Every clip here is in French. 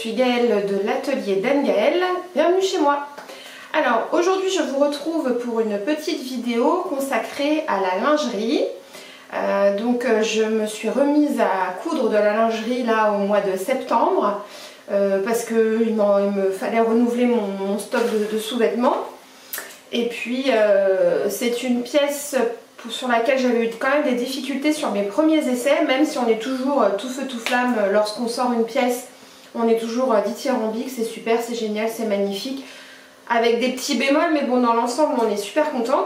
suis Gaëlle de l'atelier d'Anne-Gaëlle, bienvenue chez moi. Alors aujourd'hui je vous retrouve pour une petite vidéo consacrée à la lingerie. Je me suis remise à coudre de la lingerie là au mois de septembre parce qu'il me fallait renouveler mon stock de sous-vêtements. Et puis c'est une pièce sur laquelle j'avais eu quand même des difficultés sur mes premiers essais, même si on est toujours tout feu tout flamme lorsqu'on sort une pièce, on est toujours dithyrambique, c'est super, c'est génial, c'est magnifique, avec des petits bémols, mais bon, dans l'ensemble on est super contente.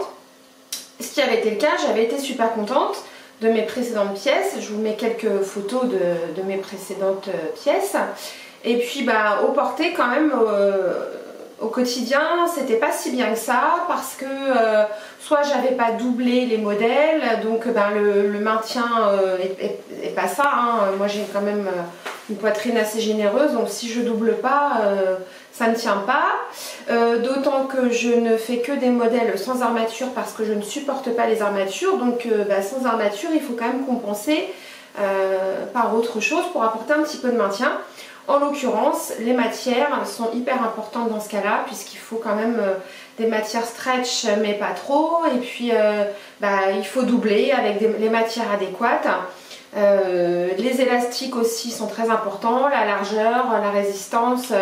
Ce qui avait été le cas, j'avais été super contente de mes précédentes pièces. Je vous mets quelques photos de mes précédentes pièces. Et puis au porté quand même, au quotidien, c'était pas si bien que ça parce que soit j'avais pas doublé les modèles, donc le maintien est pas ça, hein. Moi j'ai quand même une poitrine assez généreuse, donc si je double pas, ça ne tient pas. D'autant que je ne fais que des modèles sans armature parce que je ne supporte pas les armatures, donc sans armature il faut quand même compenser par autre chose pour apporter un petit peu de maintien. En l'occurrence, les matières sont hyper importantes dans ce cas-là, puisqu'il faut quand même des matières stretch, mais pas trop. Et puis, il faut doubler avec les matières adéquates. Les élastiques aussi sont très importants, la largeur, la résistance,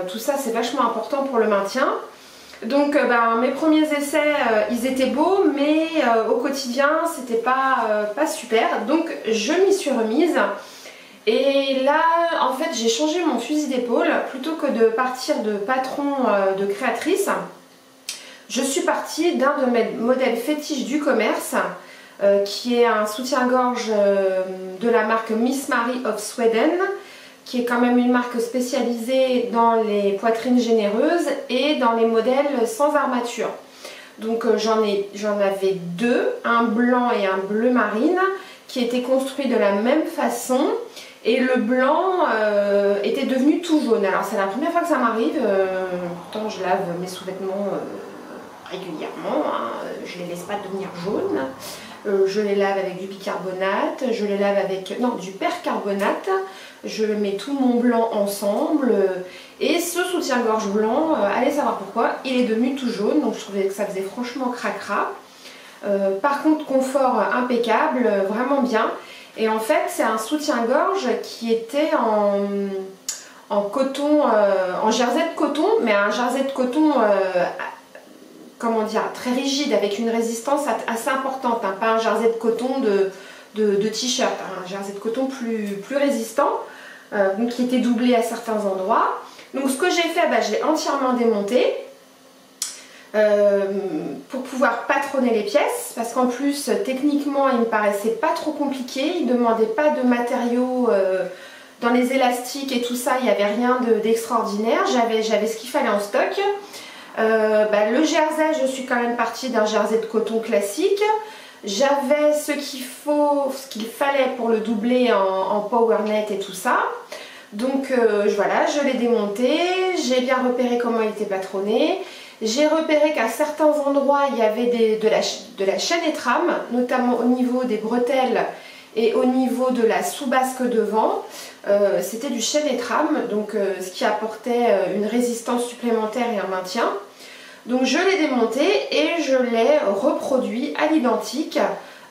tout ça c'est vachement important pour le maintien. Donc mes premiers essais, ils étaient beaux, mais au quotidien, c'était pas super. Donc je m'y suis remise. Et là, en fait, j'ai changé mon fusil d'épaule. Plutôt que de partir de patron de créatrice, je suis partie d'un de mes modèles fétiches du commerce, qui est un soutien-gorge de la marque Miss Mary of Sweden, qui est quand même une marque spécialisée dans les poitrines généreuses et dans les modèles sans armature. Donc j'en avais deux, un blanc et un bleu marine, qui étaient construits de la même façon. Et le blanc était devenu tout jaune. Alors c'est la première fois que ça m'arrive, pourtant je lave mes sous-vêtements régulièrement, hein. Je les laisse pas devenir jaunes. Je les lave avec du bicarbonate, je les lave avec du percarbonate, je mets tout mon blanc ensemble. Et ce soutien-gorge blanc, allez savoir pourquoi, il est devenu tout jaune, donc je trouvais que ça faisait franchement cracra. Par contre confort impeccable, vraiment bien. Et en fait c'est un soutien-gorge qui était en coton, en jersey de coton, mais un jersey de coton comment dire, très rigide, avec une résistance assez importante, hein. Pas un jersey de coton de t-shirt, hein. Un jersey de coton plus résistant, donc qui était doublé à certains endroits. Donc ce que j'ai fait, je l'ai entièrement démonté pour pouvoir patronner les pièces, parce qu'en plus techniquement il me paraissait pas trop compliqué, il ne demandait pas de matériaux dans les élastiques et tout ça, il n'y avait rien d'extraordinaire, j'avais ce qu'il fallait en stock. Le jersey, je suis quand même partie d'un jersey de coton classique. J'avais ce qu'il fallait pour le doubler en power net et tout ça. Donc voilà, je l'ai démonté, j'ai bien repéré comment il était patronné. J'ai repéré qu'à certains endroits il y avait de la chaîne et trame, notamment au niveau des bretelles et au niveau de la sous-basque devant. C'était du chaîne et trame, donc ce qui apportait une résistance supplémentaire et un maintien. Donc je l'ai démonté et je l'ai reproduit à l'identique,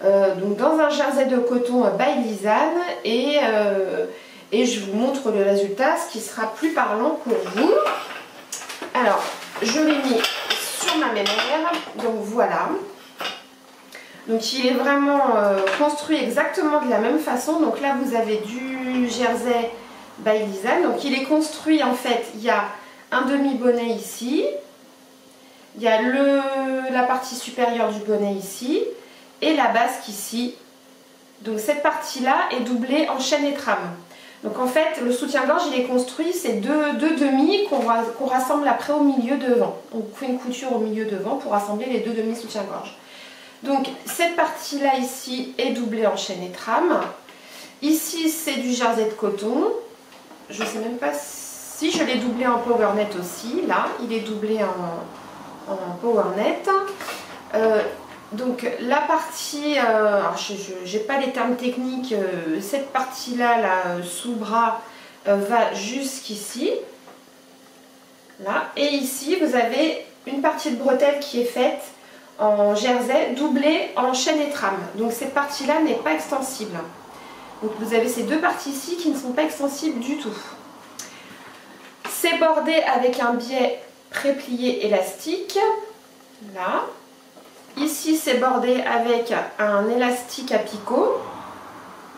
donc dans un jersey de coton by Lisanne, et je vous montre le résultat, ce qui sera plus parlant pour vous. Alors je l'ai mis sur ma mémère, donc voilà. Donc il est vraiment construit exactement de la même façon. Donc là vous avez du jersey by Lisanne. Donc il est construit, en fait, il y a un demi-bonnet ici. Il y a la partie supérieure du bonnet ici. Et la basque ici. Donc cette partie-là est doublée en chaîne et trame. Donc en fait le soutien-gorge il est construit, c'est deux demi qu'on rassemble après au milieu devant. On fait une couture au milieu devant pour rassembler les deux demi soutien-gorge. Donc cette partie là ici est doublée en chaîne et trame. Ici c'est du jersey de coton. Je ne sais même pas si je l'ai doublé en power net aussi. Là il est doublé en power net. Donc la partie, alors je n'ai pas les termes techniques, cette partie là, sous bras, va jusqu'ici. Là. Et ici, vous avez une partie de bretelle qui est faite en jersey doublée en chaîne et trame. Donc cette partie-là n'est pas extensible. Donc vous avez ces deux parties ici qui ne sont pas extensibles du tout. C'est bordé avec un biais pré-plié élastique. Là. Ici, c'est bordé avec un élastique à picot.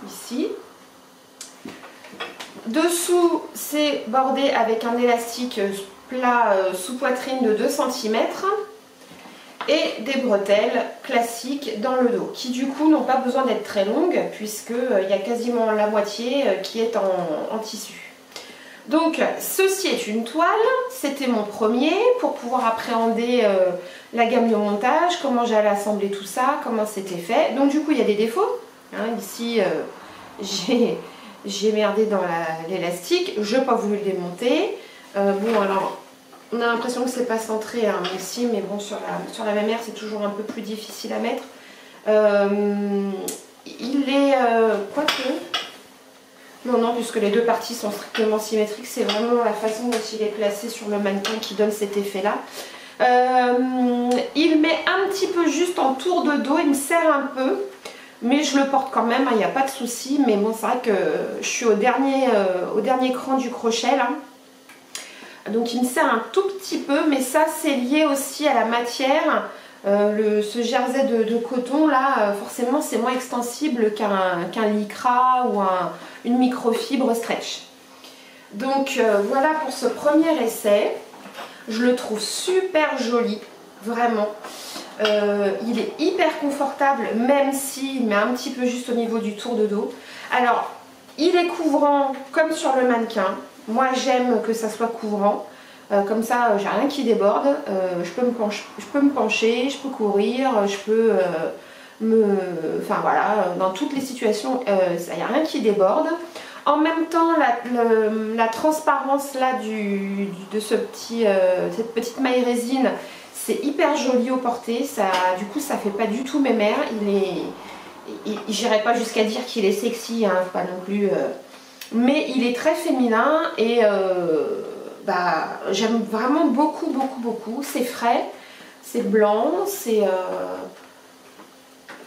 Ici. Dessous, c'est bordé avec un élastique plat sous poitrine de 2 cm et des bretelles classiques dans le dos qui du coup n'ont pas besoin d'être très longues puisqu'il y a quasiment la moitié qui est en tissu. Donc ceci est une toile, c'était mon premier pour pouvoir appréhender la gamme de montage, comment j'allais assembler tout ça, comment c'était fait. Donc du coup il y a des défauts, hein, ici j'ai merdé dans l'élastique, je n'ai pas voulu le démonter. Bon alors on a l'impression que c'est pas centré hein, ici, mais bon sur la même aire c'est toujours un peu plus difficile à mettre. Il est quoique non puisque les deux parties sont strictement symétriques, c'est vraiment la façon dont il est placé sur le mannequin qui donne cet effet là. Il met un petit peu juste en tour de dos, il me serre un peu. Mais je le porte quand même, il n'y a pas de souci. Mais bon, c'est vrai que je suis au dernier cran du crochet là. Donc il me sert un tout petit peu, mais ça c'est lié aussi à la matière. Ce jersey de coton là, forcément c'est moins extensible qu'un lycra ou une microfibre stretch. Donc voilà pour ce premier essai. Je le trouve super joli, vraiment. Il est hyper confortable, même s'il met un petit peu juste au niveau du tour de dos. Alors, il est couvrant comme sur le mannequin. Moi, j'aime que ça soit couvrant. Comme ça, j'ai rien qui déborde. Je peux me pencher, je peux courir, je peux enfin voilà, dans toutes les situations, il n'y a rien qui déborde. En même temps, la transparence là de cette petite maille résine, c'est hyper joli au porté, du coup ça fait pas du tout mémère, j'irai pas jusqu'à dire qu'il est sexy, hein, pas non plus, mais il est très féminin et j'aime vraiment beaucoup, c'est frais, c'est blanc, c'est...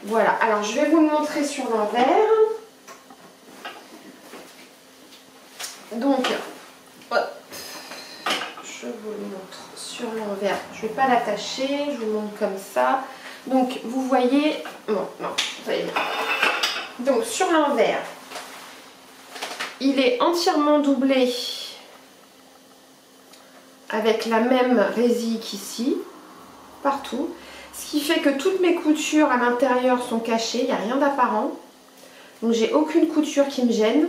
Voilà, alors je vais vous le montrer sur l'envers. Donc, hop, je vous le montre sur l'envers. Je ne vais pas l'attacher, je vous le montre comme ça. Donc, vous voyez... Non, vous allez bien. Donc, sur l'envers, il est entièrement doublé avec la même résille qu'ici, partout. Ce qui fait que toutes mes coutures à l'intérieur sont cachées, il n'y a rien d'apparent. Donc, j'ai aucune couture qui me gêne.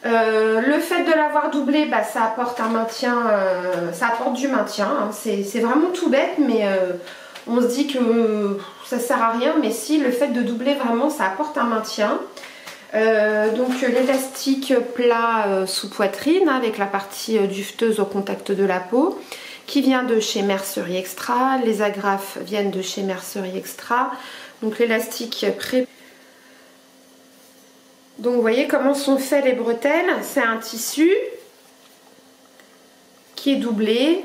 Le fait de l'avoir doublé, ça apporte un maintien, ça apporte du maintien, hein. C'est vraiment tout bête, mais on se dit que ça sert à rien, mais si, le fait de doubler vraiment, ça apporte un maintien. Donc l'élastique plat sous poitrine, hein, avec la partie duveteuse au contact de la peau, qui vient de chez Mercerie Extra. Les agrafes viennent de chez Mercerie Extra. Donc l'élastique pré... Donc vous voyez comment sont faites les bretelles. C'est un tissu qui est doublé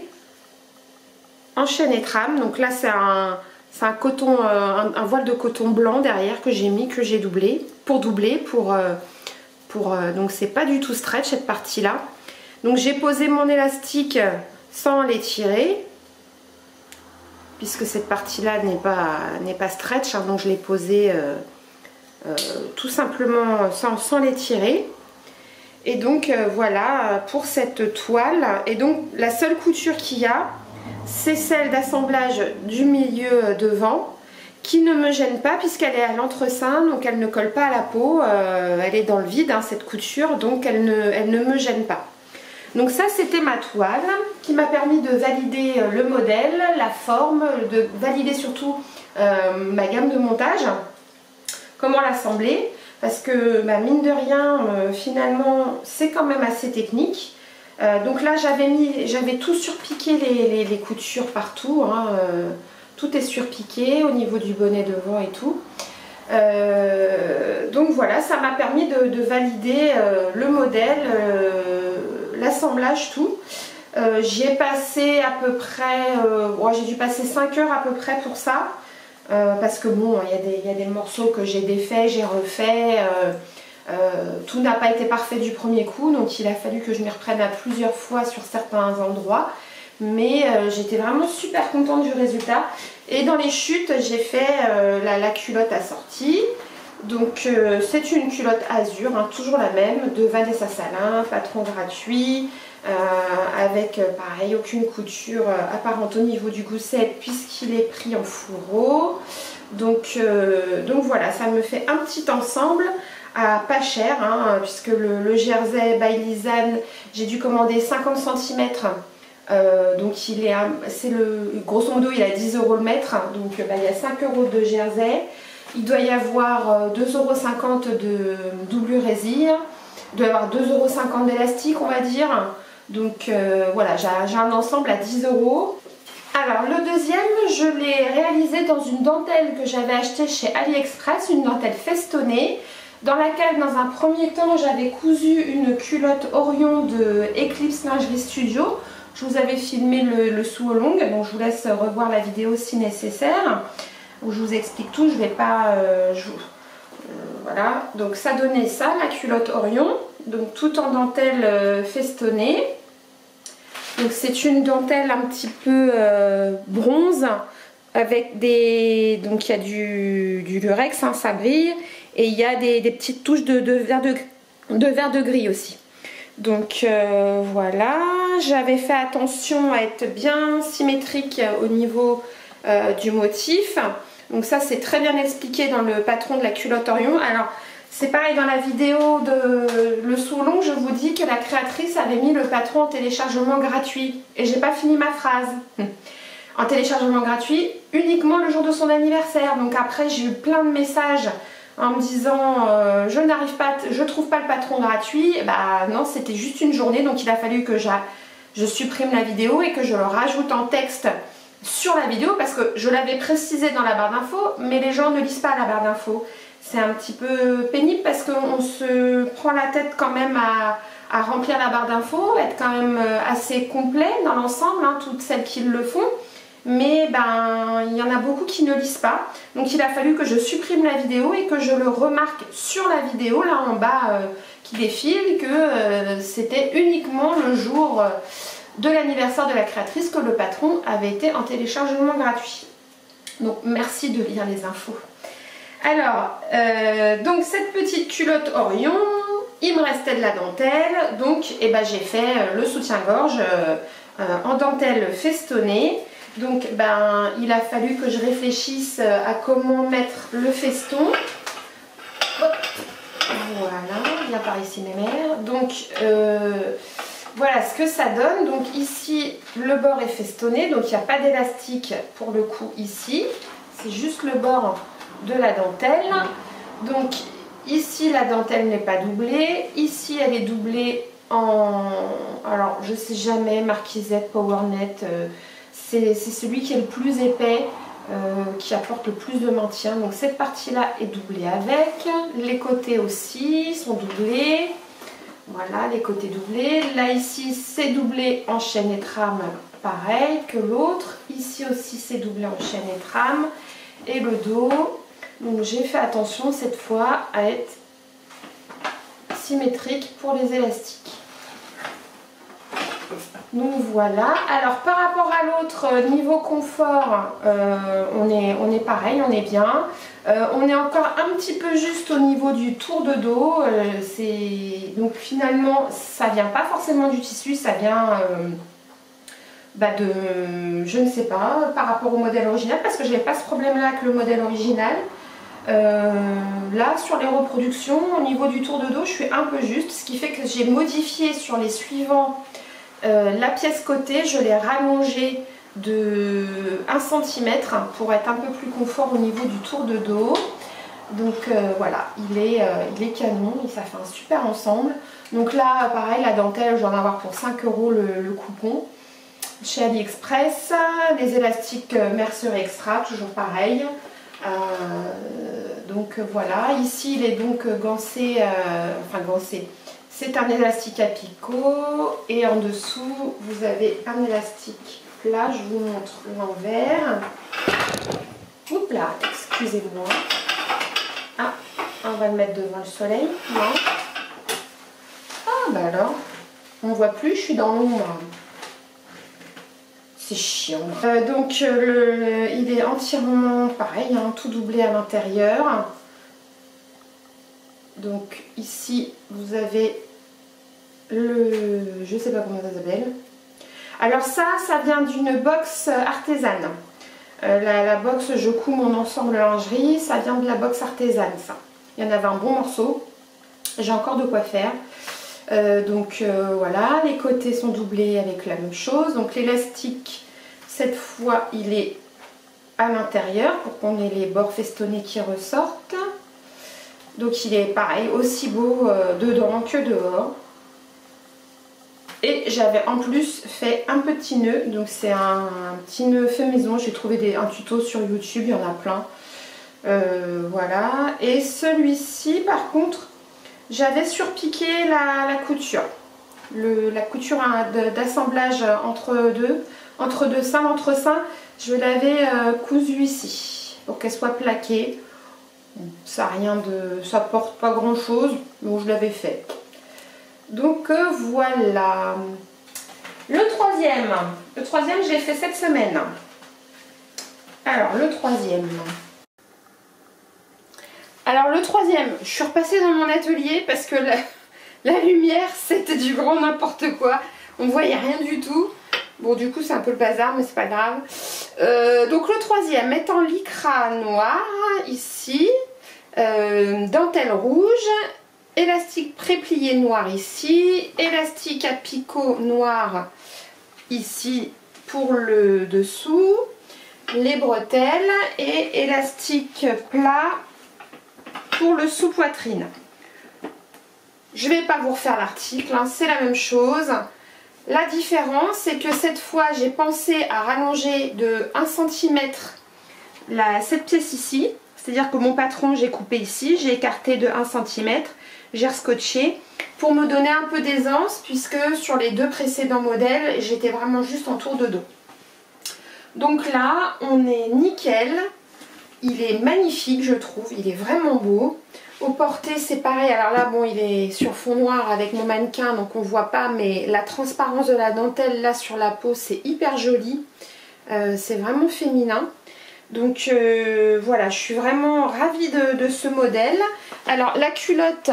en chaîne et trame. Donc là c'est un coton, un voile de coton blanc derrière que j'ai mis, que j'ai doublé pour doubler, donc c'est pas du tout stretch cette partie là. Donc j'ai posé mon élastique sans l'étirer puisque cette partie là n'est pas stretch, hein, donc je l'ai posé tout simplement sans l'étirer. Et donc voilà pour cette toile. Et donc la seule couture qu'il y a, c'est celle d'assemblage du milieu devant, qui ne me gêne pas puisqu'elle est à l'entreseing, donc elle ne colle pas à la peau, elle est dans le vide, hein, cette couture, donc elle ne me gêne pas. Donc ça c'était ma toile qui m'a permis de valider le modèle, la forme, de valider surtout ma gamme de montage, comment l'assembler, parce que mine de rien, finalement c'est quand même assez technique. Donc là j'avais tout surpiqué les coutures partout, hein, tout est surpiqué au niveau du bonnet devant et tout. Donc voilà, ça m'a permis de valider le modèle, l'assemblage, tout. J'y ai passé à peu près, j'ai dû passer 5 heures à peu près pour ça. Parce que bon, il y a des morceaux que j'ai défaits, j'ai refait. Tout n'a pas été parfait du premier coup, donc il a fallu que je m'y reprenne à plusieurs fois sur certains endroits. Mais j'étais vraiment super contente du résultat. Et dans les chutes, j'ai fait la culotte assortie. Donc c'est une culotte azur, hein, toujours la même, de Vanessa Salin, patron gratuit, avec pareil aucune couture apparente au niveau du gousset puisqu'il est pris en fourreau. Donc voilà, ça me fait un petit ensemble à pas cher, hein, puisque le jersey by Lisanne, j'ai dû commander 50 cm. Donc grosso modo il a 10 € le mètre, donc il y a 5 € de jersey. Il doit y avoir 2,50 € de doublure résille, il doit y avoir 2,50 € d'élastique, on va dire. Donc voilà, j'ai un ensemble à 10 €. Alors le deuxième, je l'ai réalisé dans une dentelle que j'avais achetée chez AliExpress, une dentelle festonnée, dans laquelle dans un premier temps j'avais cousu une culotte Orion de Eclipse Lingerie Studio. Je vous avais filmé le sous au long, donc je vous laisse revoir la vidéo si nécessaire, où je vous explique tout. Je vais pas... voilà, donc ça donnait ça, la culotte Orion, donc tout en dentelle festonnée. Donc c'est une dentelle un petit peu bronze, avec des... donc il y a du lurex, hein, ça brille, et il y a des petites touches de vert de gris aussi. Donc voilà, j'avais fait attention à être bien symétrique au niveau du motif. Donc ça c'est très bien expliqué dans le patron de la culotte Orion. Alors c'est pareil dans la vidéo de le sous long, je vous dis que la créatrice avait mis le patron en téléchargement gratuit. Et j'ai pas fini ma phrase. En téléchargement gratuit uniquement le jour de son anniversaire. Donc après j'ai eu plein de messages en me disant je trouve pas le patron gratuit. Bah non, c'était juste une journée, donc il a fallu que je supprime la vidéo et que je le rajoute en texte sur la vidéo, parce que je l'avais précisé dans la barre d'infos, mais les gens ne lisent pas la barre d'infos. C'est un petit peu pénible parce qu'on se prend la tête quand même à remplir la barre d'infos, être quand même assez complet dans l'ensemble, hein, toutes celles qui le font. Mais ben, il y en a beaucoup qui ne lisent pas. Donc il a fallu que je supprime la vidéo et que je le remarque sur la vidéo, là en bas, qui défile, que c'était uniquement le jour de l'anniversaire de la créatrice que le patron avait été en téléchargement gratuit. Donc merci de lire les infos. Alors, donc cette petite culotte Orion, il me restait de la dentelle. Donc j'ai fait le soutien-gorge en dentelle festonnée. Donc ben, il a fallu que je réfléchisse à comment mettre le feston. Hop. Voilà, viens par ici mes mères. Donc voilà ce que ça donne. Donc ici le bord est festonné, donc il n'y a pas d'élastique pour le coup ici. C'est juste le bord de la dentelle. Donc ici la dentelle n'est pas doublée. Ici elle est doublée en... alors je sais jamais, marquisette, powernet... c'est celui qui est le plus épais, qui apporte le plus de maintien. Donc cette partie-là est doublée avec. Les côtés aussi sont doublés. Voilà, les côtés doublés. Là, ici, c'est doublé en chaîne et trame, pareil que l'autre. Ici aussi, c'est doublé en chaîne et trame. Et le dos. Donc j'ai fait attention cette fois à être symétrique pour les élastiques. Donc voilà, alors par rapport à l'autre, niveau confort, on est pareil, on est bien. On est encore un petit peu juste au niveau du tour de dos. Donc finalement, ça vient pas forcément du tissu, ça vient je ne sais pas, par rapport au modèle original, parce que je n'avais pas ce problème-là avec le modèle original. Là, sur les reproductions, au niveau du tour de dos, je suis un peu juste, ce qui fait que j'ai modifié sur les suivants. La pièce côté, je l'ai rallongée de 1 cm pour être un peu plus confort au niveau du tour de dos. Donc voilà, il est canon, ça fait un super ensemble. Donc là, pareil, la dentelle, je vais en avoir pour 5 € le coupon. Chez AliExpress, les élastiques Mercerie Extra, toujours pareil. Donc voilà, ici il est donc gancé, enfin gancé. C'est un élastique à picot et en dessous vous avez un élastique plat. Je vous montre l'envers. Oups là, excusez-moi. Ah, on va le mettre devant le soleil. Non. Ah bah alors, on voit plus, je suis dans l'ombre. C'est chiant. Donc il est entièrement pareil, hein, tout doublé à l'intérieur. Donc ici vous avez je sais pas comment ça s'appelle. Alors ça vient d'une box artisane. La box Je couds mon ensemble lingerie, ça vient de la box artisane ça. Il y en avait un bon morceau. J'ai encore de quoi faire. Voilà, les côtés sont doublés avec la même chose. Donc l'élastique, cette fois, il est à l'intérieur pour qu'on ait les bords festonnés qui ressortent. Donc il est pareil, aussi beau dedans que dehors. Et j'avais en plus fait un petit nœud, donc c'est un petit nœud fait maison. J'ai trouvé un tuto sur YouTube, il y en a plein. Voilà, et celui-ci par contre, j'avais surpiqué la couture. La couture d'assemblage entre deux seins, l'entrecsein, je l'avais cousu ici pour qu'elle soit plaquée. Ça porte pas grand chose, donc je l'avais fait. Donc voilà. Le troisième je l'ai fait cette semaine. Alors le troisième, je suis repassée dans mon atelier parce que la lumière c'était du grand n'importe quoi. On voyait rien du tout. Bon du coup c'est un peu le bazar mais c'est pas grave. Donc le troisième est en lycra noir ici, dentelle rouge, élastique préplié noir ici, élastique à picot noir ici pour le dessous, les bretelles et élastique plat pour le sous-poitrine. Je ne vais pas vous refaire l'article, hein, c'est la même chose. La différence, c'est que cette fois, j'ai pensé à rallonger de 1 cm cette pièce ici. C'est-à-dire que mon patron, j'ai coupé ici, j'ai écarté de 1 cm, j'ai rescotché pour me donner un peu d'aisance puisque sur les deux précédents modèles, j'étais vraiment juste en tour de dos. Donc là, on est nickel. Il est magnifique, je trouve. Il est vraiment beau. Au porté, c'est pareil. Alors là, bon, il est sur fond noir avec mon mannequin, donc on ne voit pas. Mais la transparence de la dentelle, là, sur la peau, c'est hyper joli. C'est vraiment féminin. Donc voilà, je suis vraiment ravie de ce modèle. Alors la culotte,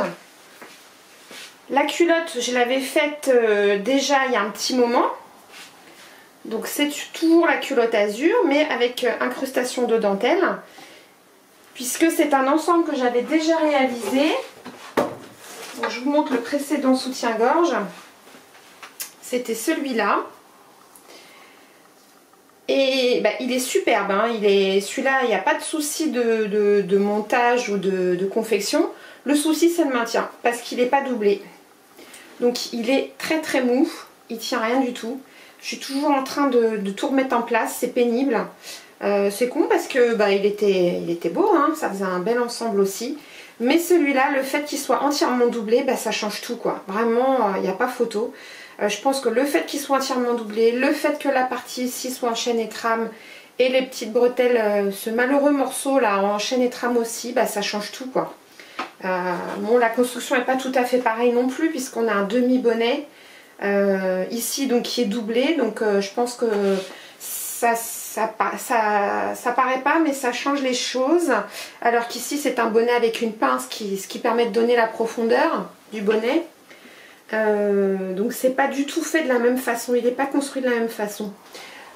je l'avais faite déjà il y a un petit moment. Donc c'est toujours la culotte azur, mais avec incrustation de dentelle. Puisque c'est un ensemble que j'avais déjà réalisé. Donc, je vous montre le précédent soutien-gorge. C'était celui-là. Et bah, il est superbe, hein. Celui-là, il n'y a pas de souci de montage ou de confection. Le souci, c'est le maintien, parce qu'il n'est pas doublé. Donc il est très très mou, il tient rien du tout. Je suis toujours en train de tout remettre en place, c'est pénible. C'est con parce que bah, il était beau, hein. Ça faisait un bel ensemble aussi. Mais celui-là, le fait qu'il soit entièrement doublé, bah, ça change tout, quoi. Vraiment, il n'y a pas photo. Je pense que le fait qu'il soit entièrement doublé, le fait que la partie ici soit en chaîne et trame et les petites bretelles, ce malheureux morceau là en chaîne et trame aussi, bah, ça change tout, quoi. Bon, la construction n'est pas tout à fait pareille non plus puisqu'on a un demi-bonnet ici donc qui est doublé, donc je pense que ça paraît pas mais ça change les choses, alors qu'ici c'est un bonnet avec une pince ce qui permet de donner la profondeur du bonnet. Donc c'est pas du tout fait de la même façon, il n'est pas construit de la même façon.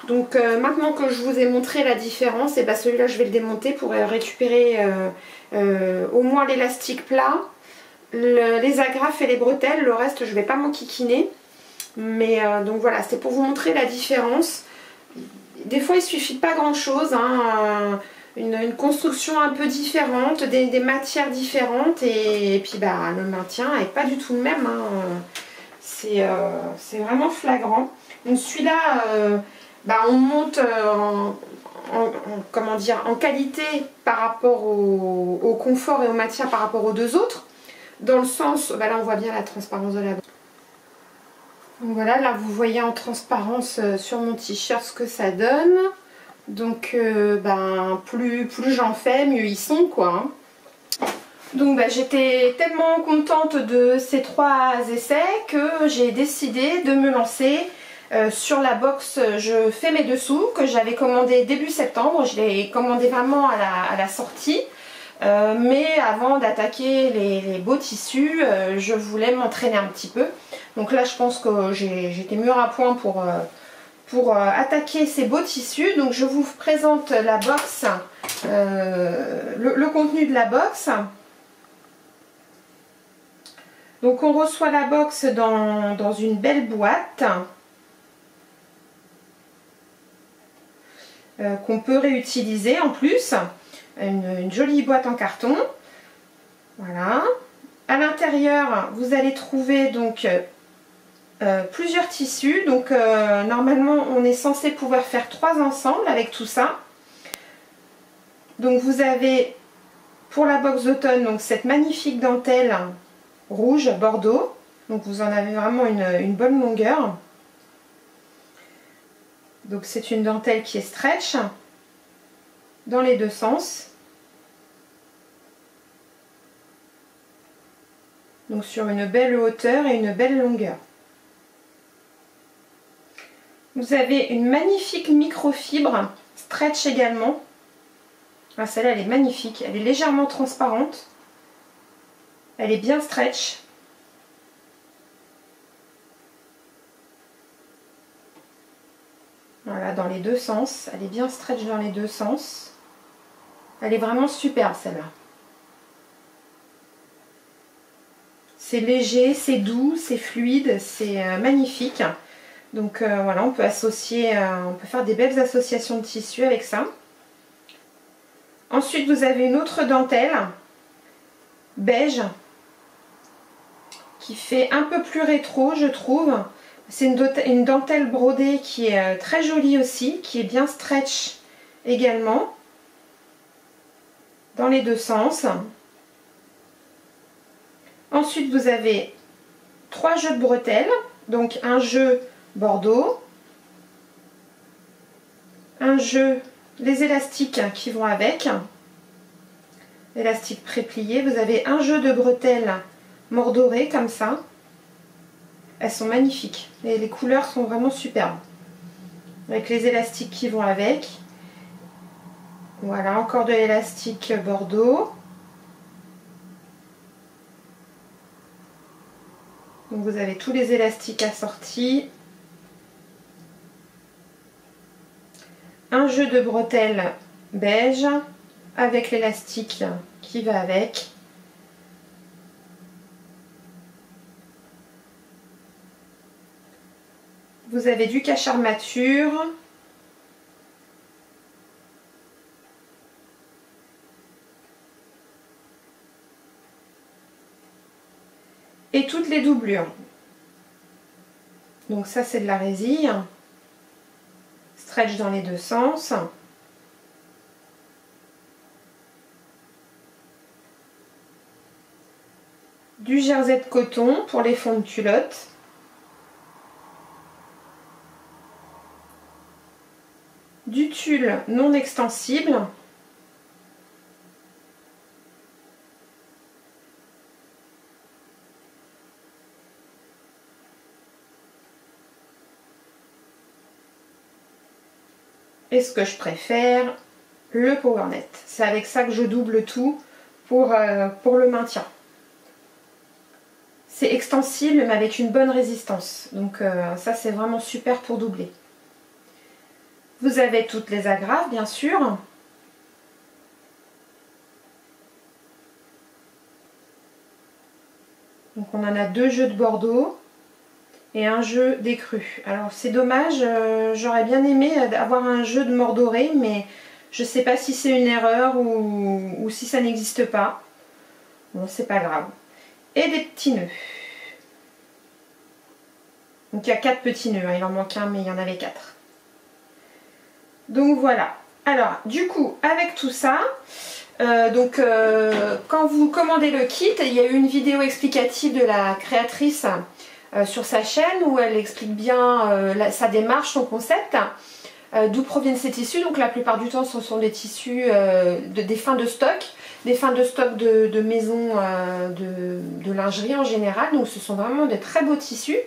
Donc maintenant que je vous ai montré la différence, et ben celui-là je vais le démonter pour récupérer au moins l'élastique plat, les agrafes et les bretelles. Le reste je vais pas m'enquiquiner. Mais donc voilà, c'était pour vous montrer la différence. Des fois il suffit de pas grand chose, hein, une construction un peu différente, des matières différentes et puis bah, le maintien n'est pas du tout le même, hein. C'est vraiment flagrant. Donc celui-là, bah, on monte comment dire, en qualité par rapport au confort et aux matières par rapport aux deux autres. Dans le sens, bah là on voit bien la transparence de la box. Donc voilà, là vous voyez en transparence sur mon t-shirt ce que ça donne. Donc ben, plus j'en fais, mieux ils sont quoi. Donc bah, j'étais tellement contente de ces 3 essais que j'ai décidé de me lancer sur la box Je fais mes dessous que j'avais commandé début septembre. Je l'ai commandé vraiment à la sortie. Mais avant d'attaquer les beaux tissus, je voulais m'entraîner un petit peu. Donc là je pense que j'étais mûre à point pour attaquer ces beaux tissus. Donc je vous présente la box, le contenu de la box. Donc on reçoit la box dans une belle boîte qu'on peut réutiliser en plus. Une jolie boîte en carton. Voilà. À l'intérieur, vous allez trouver donc plusieurs tissus. Donc normalement, on est censé pouvoir faire 3 ensembles avec tout ça. Donc vous avez pour la box d'automne donc cette magnifique dentelle rouge bordeaux. Donc vous en avez vraiment une bonne longueur. Donc c'est une dentelle qui est stretch dans les deux sens. Donc sur une belle hauteur et une belle longueur. Vous avez une magnifique microfibre stretch également. Ah, celle-là elle est magnifique, elle est légèrement transparente. Elle est bien stretch. Voilà, dans les deux sens. Elle est bien stretch dans les deux sens. Elle est vraiment superbe celle-là. C'est léger, c'est doux, c'est fluide, c'est magnifique. Donc voilà, on peut associer, on peut faire des belles associations de tissus avec ça. Ensuite, vous avez une autre dentelle beige qui fait un peu plus rétro, je trouve. C'est une dentelle brodée qui est très jolie aussi, qui est bien stretch également, dans les deux sens. Ensuite, vous avez 3 jeux de bretelles, donc un jeu bordeaux, un jeu, les élastiques qui vont avec, élastique pré-plié. Vous avez un jeu de bretelles mordorées comme ça. Elles sont magnifiques et les couleurs sont vraiment superbes. Avec les élastiques qui vont avec. Voilà, encore de l'élastique bordeaux. Donc vous avez tous les élastiques assortis. Un jeu de bretelles beige avec l'élastique qui va avec. Vous avez du cache armature. Et toutes les doublures. Donc ça c'est de la résille. Stretch dans les deux sens. Du jersey de coton pour les fonds de culottes. Du tulle non extensible. Et ce que je préfère, le PowerNet. C'est avec ça que je double tout pour le maintien. C'est extensible mais avec une bonne résistance. Donc ça c'est vraiment super pour doubler. Vous avez toutes les agrafes bien sûr. Donc on en a 2 jeux de bordeaux et un jeu d'écru. Alors c'est dommage, j'aurais bien aimé avoir un jeu de mordoré, mais je ne sais pas si c'est une erreur ou si ça n'existe pas. Bon, c'est pas grave. Et des petits nœuds. Donc il y a 4 petits nœuds, hein. Il en manque un mais il y en avait 4. Donc voilà. Alors, du coup, avec tout ça, quand vous commandez le kit, il y a eu une vidéo explicative de la créatrice sur sa chaîne où elle explique bien sa démarche, son concept, d'où proviennent ces tissus. Donc la plupart du temps ce sont des tissus, des fins de stock, de maison, de lingerie en général. Donc ce sont vraiment de très beaux tissus.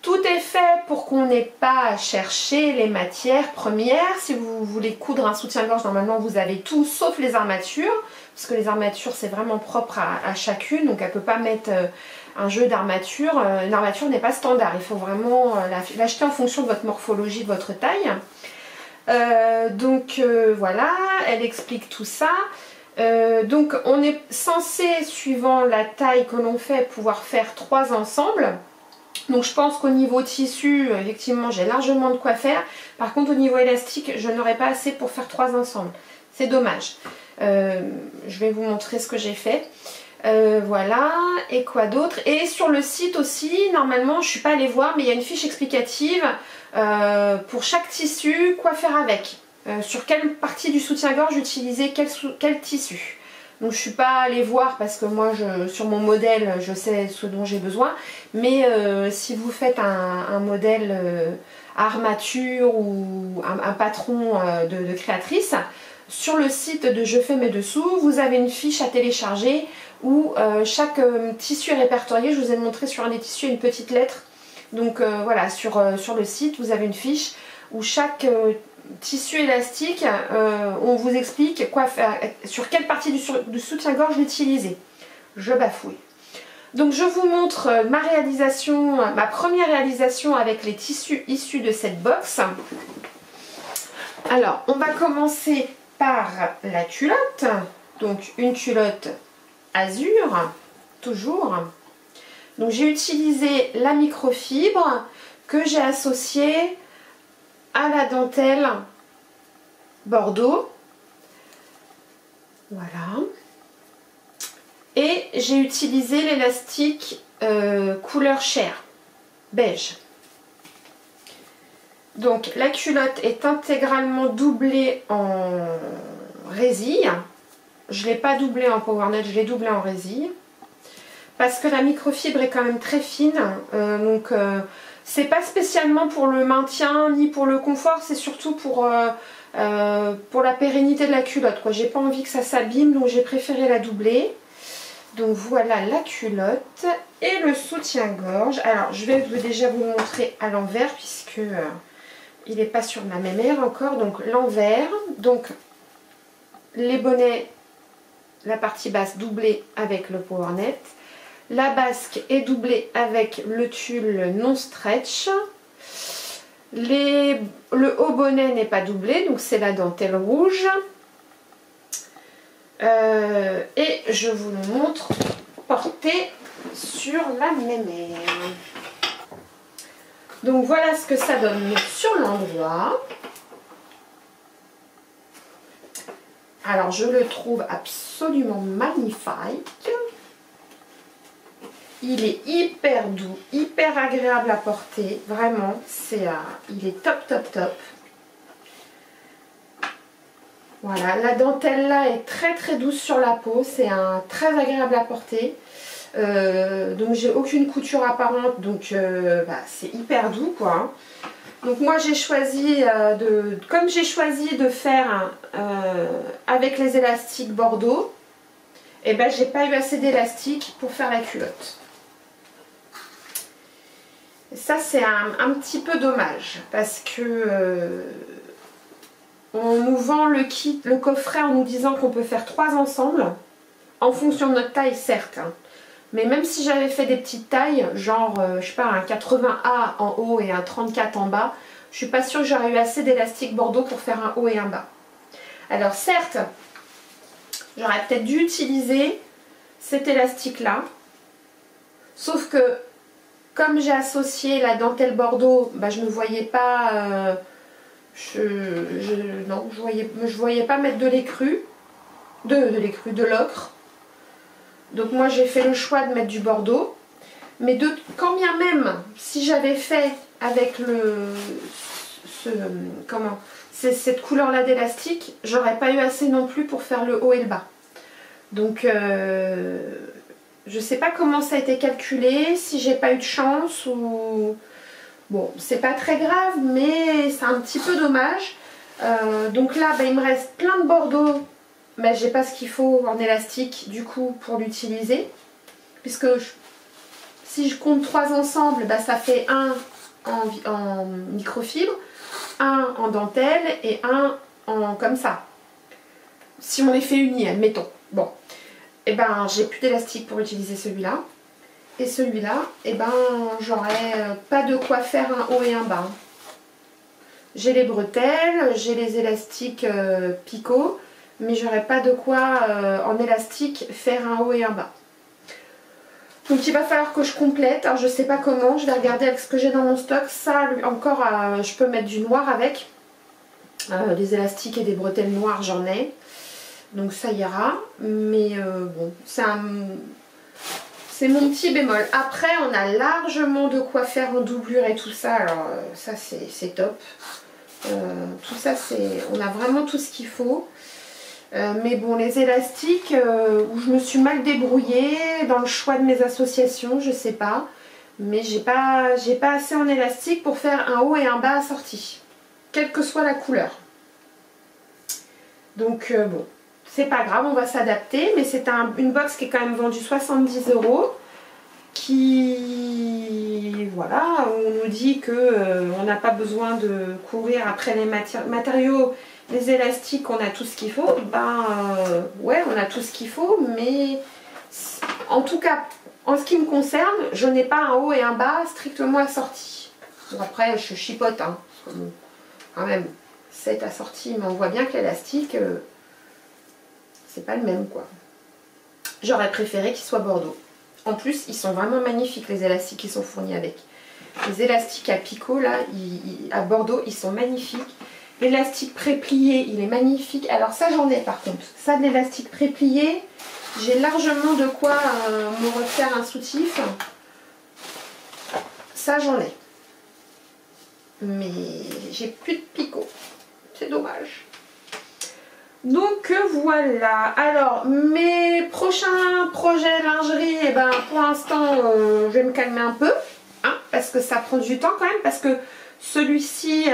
Tout est fait pour qu'on n'ait pas à chercher les matières premières. Si vous voulez coudre un soutien-gorge, normalement vous avez tout sauf les armatures. Parce que les armatures c'est vraiment propre à chacune. Donc elle ne peut pas mettre un jeu d'armature. Une armature n'est pas standard. Il faut vraiment l'acheter en fonction de votre morphologie, de votre taille. Voilà, elle explique tout ça. Donc on est censé, suivant la taille que l'on fait, pouvoir faire 3 ensembles. Donc je pense qu'au niveau tissu, effectivement, j'ai largement de quoi faire. Par contre, au niveau élastique, je n'aurai pas assez pour faire 3 ensembles. C'est dommage. Je vais vous montrer ce que j'ai fait. Voilà. Et quoi d'autre? Et sur le site aussi, normalement, je ne suis pas allée voir, mais il y a une fiche explicative pour chaque tissu, quoi faire avec. Sur quelle partie du soutien-gorge utiliser quel tissu. Donc je ne suis pas allée voir parce que moi sur mon modèle je sais ce dont j'ai besoin. Mais si vous faites un modèle armature ou un patron de créatrice, sur le site de Je fais mes dessous, vous avez une fiche à télécharger où chaque tissu est répertorié. Je vous ai montré sur un des tissus une petite lettre. Donc voilà, sur le site vous avez une fiche où chaque tissu élastique, on vous explique quoi faire, sur quelle partie du soutien-gorge l'utiliser. Je bafouille. Donc je vous montre ma réalisation, ma première réalisation avec les tissus issus de cette box. Alors on va commencer par la culotte. Donc une culotte azur, toujours. Donc j'ai utilisé la microfibre que j'ai associée à la dentelle Bordeaux. Voilà. Et j'ai utilisé l'élastique couleur chair, beige. Donc la culotte est intégralement doublée en résille. Je ne l'ai pas doublée en PowerNet, je l'ai doublée en résille. Parce que la microfibre est quand même très fine. C'est pas spécialement pour le maintien ni pour le confort, c'est surtout pour la pérennité de la culotte. J'ai pas envie que ça s'abîme, donc j'ai préféré la doubler. Donc voilà la culotte et le soutien-gorge. Alors je vais déjà vous montrer à l'envers puisque il n'est pas sur ma mémère encore. Donc l'envers, donc les bonnets, la partie basse doublée avec le PowerNet. La basque est doublée avec le tulle non stretch. Le haut bonnet n'est pas doublé, donc c'est la dentelle rouge. Et je vous le montre porté sur la mémère. Donc voilà ce que ça donne sur l'endroit. Alors je le trouve absolument magnifique. Il est hyper doux, hyper agréable à porter, vraiment, il est top top top. Voilà, la dentelle là est très très douce sur la peau, c'est très agréable à porter. Donc j'ai aucune couture apparente, donc c'est hyper doux quoi. Donc moi j'ai choisi comme j'ai choisi de faire avec les élastiques Bordeaux, et ben j'ai pas eu assez d'élastique pour faire la culotte. Ça c'est un petit peu dommage parce que on nous vend le kit, le coffret en nous disant qu'on peut faire 3 ensemble en fonction de notre taille certes, hein. Mais même si j'avais fait des petites tailles, genre je sais pas un 80A en haut et un 34 en bas, je suis pas sûre que j'aurais eu assez d'élastique Bordeaux pour faire un haut et un bas. Alors certes, j'aurais peut-être dû utiliser cet élastique là, sauf que comme j'ai associé la dentelle Bordeaux, je ne voyais pas, je voyais pas mettre de l'écru, de l'ocre. Donc moi j'ai fait le choix de mettre du Bordeaux. Mais quand bien même, si j'avais fait avec cette couleur là d'élastique, j'aurais pas eu assez non plus pour faire le haut et le bas. Donc je sais pas comment ça a été calculé, si j'ai pas eu de chance ou... Bon, c'est pas très grave, mais c'est un petit peu dommage. Donc là, il me reste plein de bordeaux, mais j'ai pas ce qu'il faut en élastique du coup pour l'utiliser. Puisque si je compte 3 ensemble, ça fait un en microfibre, un en dentelle et un en comme ça. Si on les fait unis, admettons. Bon, et j'ai plus d'élastique pour utiliser celui-là. Et celui-là, j'aurais pas de quoi faire un haut et un bas. J'ai les bretelles, j'ai les élastiques picot, mais j'aurais pas de quoi en élastique faire un haut et un bas. Donc il va falloir que je complète. Alors je sais pas comment, je vais regarder avec ce que j'ai dans mon stock. Ça encore, je peux mettre du noir avec. Des élastiques et des bretelles noires, j'en ai. Donc ça ira. Mais bon, c'est mon petit bémol. Après, on a largement de quoi faire en doublure et tout ça. Alors ça, c'est top. Tout ça, on a vraiment tout ce qu'il faut. Mais bon, les élastiques, où je me suis mal débrouillée dans le choix de mes associations, je sais pas. Mais j'ai pas assez en élastique pour faire un haut et un bas assortis. Quelle que soit la couleur. Donc bon, c'est pas grave, on va s'adapter. Mais c'est une box qui est quand même vendue 70 €. Qui, voilà, on nous dit que on n'a pas besoin de courir après les matériaux. Les élastiques, on a tout ce qu'il faut. Ouais, on a tout ce qu'il faut, mais en tout cas, en ce qui me concerne, je n'ai pas un haut et un bas strictement assortis. Bon, après, je chipote, hein, parce que bon, quand même, c'est assorti, mais on voit bien que l'élastique, c'est pas le même, quoi. J'aurais préféré qu'il soit bordeaux. En plus, ils sont vraiment magnifiques, les élastiques qui sont fournis avec. Les élastiques à picot, là, à bordeaux, ils sont magnifiques. L'élastique pré-plié, il est magnifique. Alors ça, j'en ai par contre. Ça, de l'élastique pré-plié, j'ai largement de quoi me refaire un soutif. Ça, j'en ai. Mais j'ai plus de picot. C'est dommage. Donc voilà. Alors, mes prochains projets lingerie, pour l'instant, je vais me calmer un peu. Hein, parce que ça prend du temps quand même. Parce que celui-ci,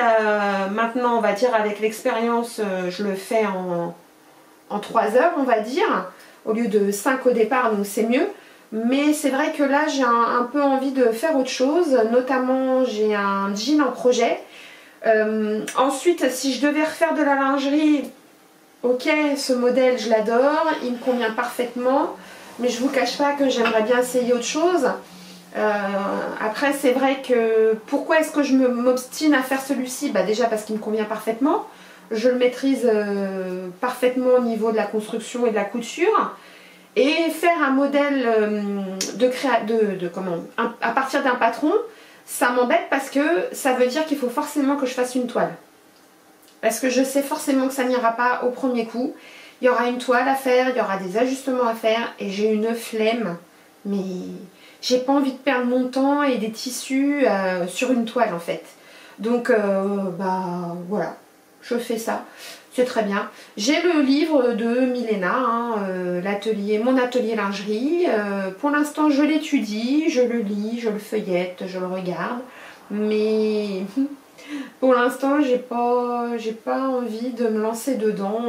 maintenant, on va dire, avec l'expérience, je le fais en 3 heures, on va dire, au lieu de 5 au départ, donc c'est mieux. Mais c'est vrai que là, j'ai un peu envie de faire autre chose, notamment, j'ai un jean en projet. Ensuite, si je devais refaire de la lingerie, ok, ce modèle, je l'adore, il me convient parfaitement, mais je vous cache pas que j'aimerais bien essayer autre chose. Après, c'est vrai que pourquoi est-ce que je m'obstine à faire celui-ci? Déjà parce qu'il me convient parfaitement. Je le maîtrise parfaitement au niveau de la construction et de la couture. Et faire un modèle à partir d'un patron, ça m'embête parce que ça veut dire qu'il faut forcément que je fasse une toile. Parce que je sais forcément que ça n'ira pas au premier coup. Il y aura une toile à faire, il y aura des ajustements à faire et j'ai une flemme. Mais j'ai pas envie de perdre mon temps et des tissus sur une toile en fait. Donc voilà, je fais ça. C'est très bien. J'ai le livre de Milena, hein, mon atelier lingerie. Pour l'instant, je l'étudie, je le lis, je le feuillette, je le regarde. Mais pour l'instant, j'ai pas envie de me lancer dedans.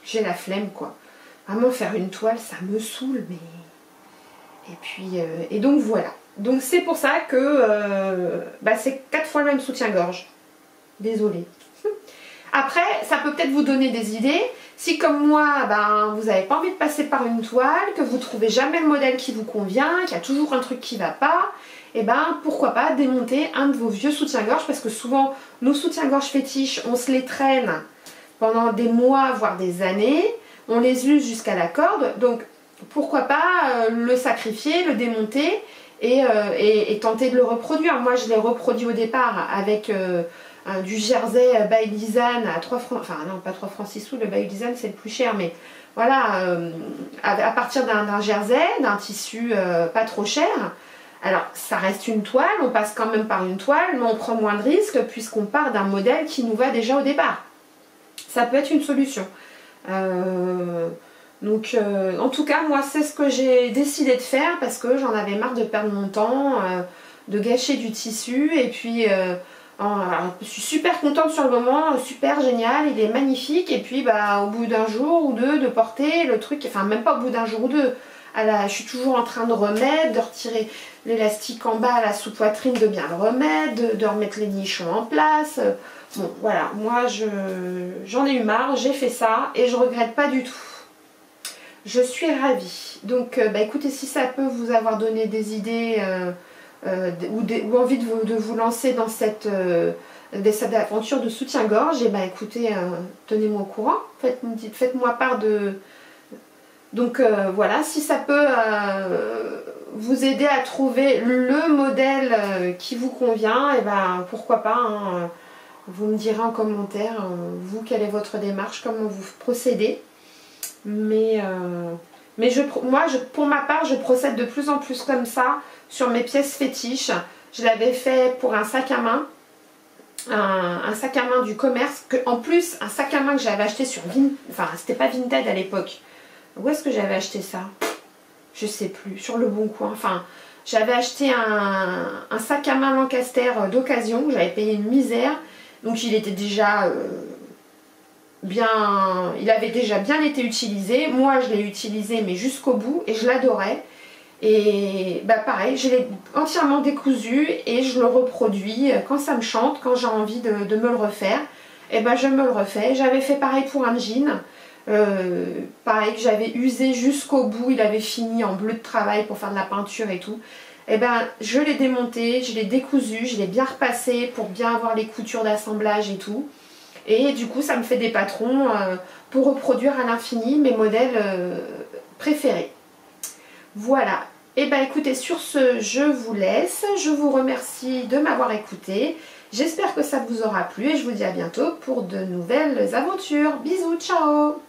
J'ai la flemme, quoi. Vraiment, faire une toile, ça me saoule, mais... Et puis, et donc voilà. Donc c'est pour ça que c'est 4 fois le même soutien-gorge. Désolée. Après, ça peut peut-être vous donner des idées. Si comme moi, vous n'avez pas envie de passer par une toile, que vous trouvez jamais le modèle qui vous convient, qu'il y a toujours un truc qui ne va pas, pourquoi pas démonter un de vos vieux soutiens-gorge, parce que souvent, nos soutiens-gorge fétiches, on se les traîne pendant des mois, voire des années. On les use jusqu'à la corde, donc pourquoi pas le sacrifier, le démonter et tenter de le reproduire. Moi, je l'ai reproduit au départ avec... du jersey by Lisanne à 3 francs, enfin non pas 3 francs 6 sous, le by Lisanne c'est le plus cher, mais voilà, à partir d'un jersey, d'un tissu pas trop cher. Alors ça reste une toile, on passe quand même par une toile, mais on prend moins de risques puisqu'on part d'un modèle qui nous va déjà au départ. ça peut être une solution. Donc en tout cas moi c'est ce que j'ai décidé de faire parce que j'en avais marre de perdre mon temps, de gâcher du tissu et puis je suis super contente sur le moment, super génial, il est magnifique et puis bah au bout d'un jour ou deux de porter le truc, enfin même pas au bout d'un jour ou deux, je suis toujours en train de remettre, de retirer l'élastique en bas à la sous-poitrine, de bien le remettre, de remettre les nichons en place. Bon voilà, moi j'en ai eu marre, j'ai fait ça et je regrette pas du tout. Je suis ravie. Donc bah écoutez, si ça peut vous avoir donné des idées ou envie de vous lancer dans cette aventure de soutien-gorge, et bah écoutez, tenez-moi au courant, faites-moi part de... Donc voilà, si ça peut vous aider à trouver le modèle qui vous convient, et ben pourquoi pas, hein, vous me direz en commentaire, vous, quelle est votre démarche, comment vous procédez. Mais pour ma part, je procède de plus en plus comme ça sur mes pièces fétiches. Je l'avais fait pour un sac à main, un sac à main du commerce, en plus un sac à main que j'avais acheté sur enfin c'était pas Vinted à l'époque. Où est-ce que j'avais acheté ça? Je sais plus, sur le Bon Coin. Enfin, j'avais acheté un sac à main Lancaster d'occasion, j'avais payé une misère. Donc il était déjà il avait déjà bien été utilisé. Moi je l'ai utilisé mais jusqu'au bout et je l'adorais. Et bah pareil, je l'ai entièrement décousu et je le reproduis quand ça me chante, quand j'ai envie de me le refaire. Et bah je me le refais. J'avais fait pareil pour un jean. Pareil que j'avais usé jusqu'au bout, il avait fini en bleu de travail pour faire de la peinture et tout. Et ben je l'ai démonté, je l'ai décousu, je l'ai bien repassé pour bien avoir les coutures d'assemblage et tout. Et du coup ça me fait des patrons pour reproduire à l'infini mes modèles préférés. Voilà. Et ben écoutez, sur ce je vous laisse, je vous remercie de m'avoir écouté. J'espère que ça vous aura plu et je vous dis à bientôt pour de nouvelles aventures. Bisous, ciao!